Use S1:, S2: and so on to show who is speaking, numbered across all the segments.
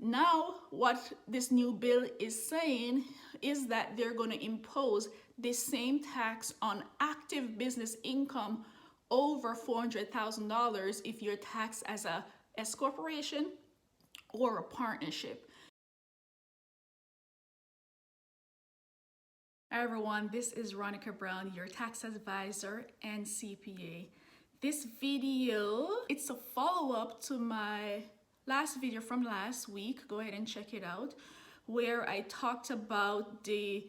S1: Now, what this new bill is saying is that they're going to impose the same tax on active business income over $400,000 if you're taxed as a S corporation or a partnership. Hi everyone, this is Ronica Brown, your tax advisor and CPA. This video, it's a follow-up to my last video from last week. Go ahead and check it out, where I talked about the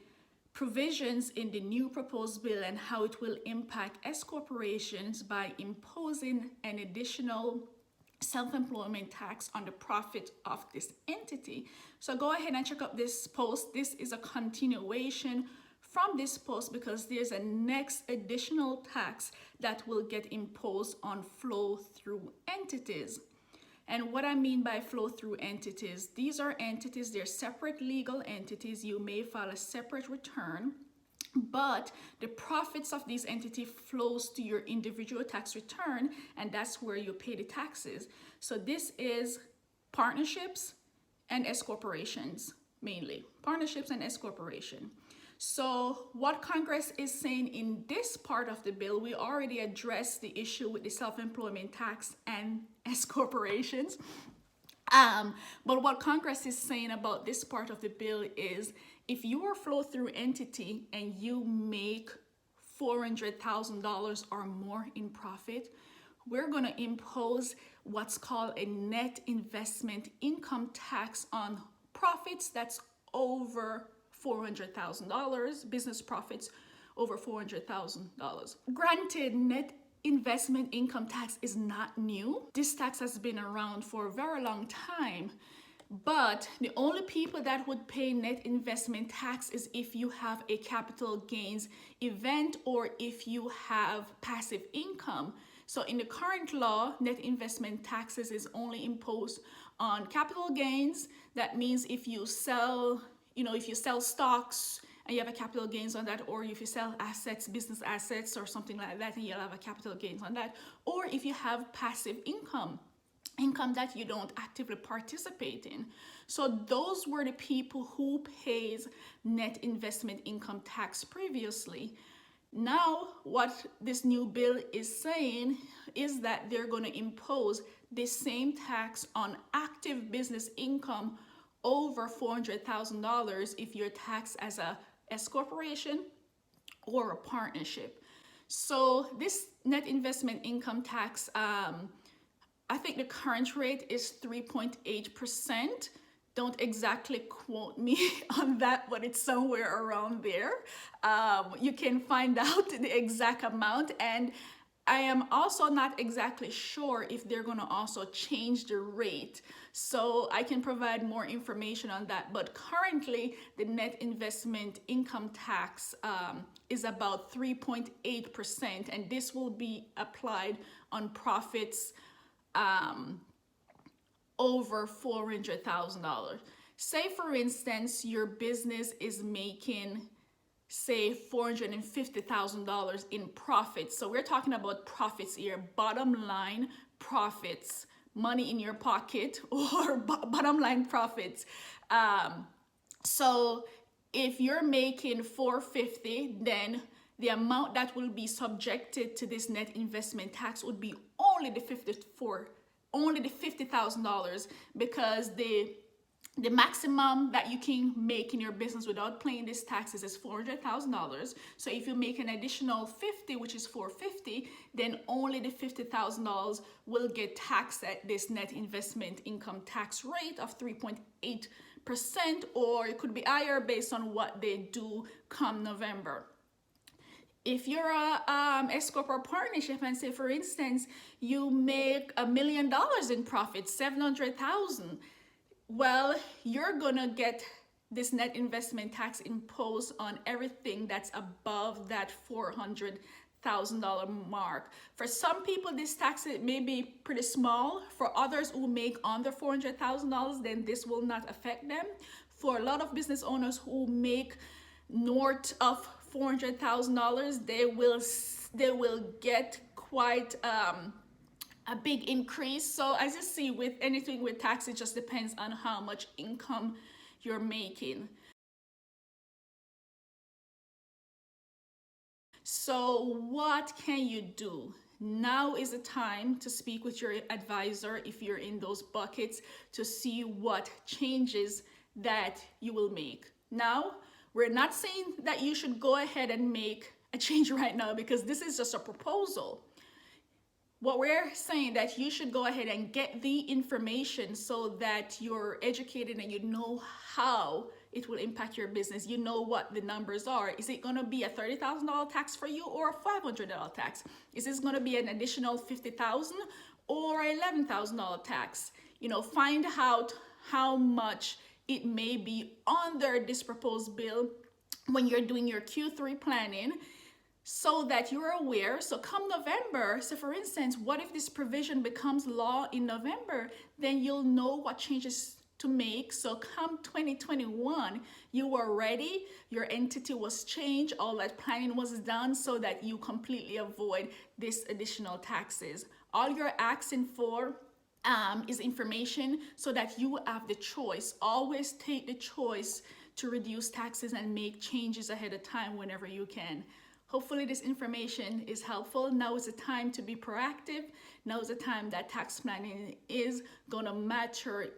S1: provisions in the new proposed bill and how it will impact S corporations by imposing an additional self-employment tax on the profit of this entity. So go ahead and check out this post. This is a continuation from this post because there's a next additional tax that will get imposed on flow-through entities. And what I mean by flow-through entities, these are entities, they're separate legal entities. You may file a separate return, but the profits of these entities flows to your individual tax return, and that's where you pay the taxes. So this is partnerships and S corporations, mainly partnerships and S corporation. So what Congress is saying in this part of the bill, we already addressed the issue with the self-employment tax and S corporations. But what Congress is saying about this part of the bill is if you are a flow-through entity and you make $400,000 or more in profit, we're going to impose what's called a net investment income tax on profits that's over $400,000, business profits over $400,000. Granted, net investment income tax is not new. This tax has been around for a very long time, but the only people that would pay net investment tax is if you have a capital gains event or if you have passive income. So in the current law, net investment taxes is only imposed on capital gains. That means if you sell stocks and you have a capital gains on that, or if you sell assets, business assets or something like that, and you'll have a capital gains on that, or if you have passive income that you don't actively participate in. So those were the people who pays net investment income tax previously. Now, what this new bill is saying is that they're going to impose the same tax on active business income over $400,000 if you're taxed as a S corporation or a partnership. So this net investment income tax, I think the current rate is 3.8%. Don't exactly quote me on that, but it's somewhere around there. You can find out the exact amount, and I am also not exactly sure if they're going to also change the rate. So I can provide more information on that. But currently, the net investment income tax is about 3.8%. And this will be applied on profits over $400,000. Say, for instance, your business is making, say, $450,000 in profits. So we're talking about profits here, bottom line profits, money in your pocket, or bottom line profits. So if you're making $450,000, then the amount that will be subjected to this net investment tax would be only the $50,000, because the maximum that you can make in your business without paying this taxes is $400,000. So if you make an additional 50, which is $450,000, then only the $50,000 will get taxed at this net investment income tax rate of 3.8%, or it could be higher based on what they do come November. If you're a S corp or partnership, and say, for instance, you make $1 million in profit, $700,000, well, you're gonna get this net investment tax imposed on everything that's above that $400,000 mark. For some people, this tax may be pretty small. For others who make under $400,000, then this will not affect them. For a lot of business owners who make north of $400,000, they will get quite a big increase. So as you see, with anything with tax, it just depends on how much income you're making. So what can you do? Now is the time to speak with your advisor if you're in those buckets, to see what changes that you will make. Now, we're not saying that you should go ahead and make a change right now, because this is just a proposal. What we're saying, that you should go ahead and get the information so that you're educated and you know how it will impact your business. You know what the numbers are. Is it going to be a $30,000 tax for you, or a $500 tax? Is this going to be an additional $50,000 or $11,000 tax? Find out how much it may be under this proposed bill when you're doing your Q3 planning, so that you're aware. So come November, so for instance, what if this provision becomes law in November? Then you'll know what changes to make. So come 2021, you are ready, your entity was changed, all that planning was done, so that you completely avoid this additional taxes. All you're asking for is information, so that you have the choice. Always take the choice to reduce taxes and make changes ahead of time whenever you can. Hopefully this information is helpful. Now is the time to be proactive. Now is the time that tax planning is gonna matter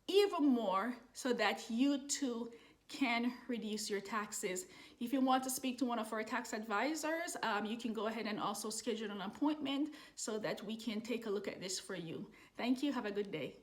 S1: even more, so that you too can reduce your taxes. If you want to speak to one of our tax advisors, you can go ahead and also schedule an appointment so that we can take a look at this for you. Thank you. Have a good day.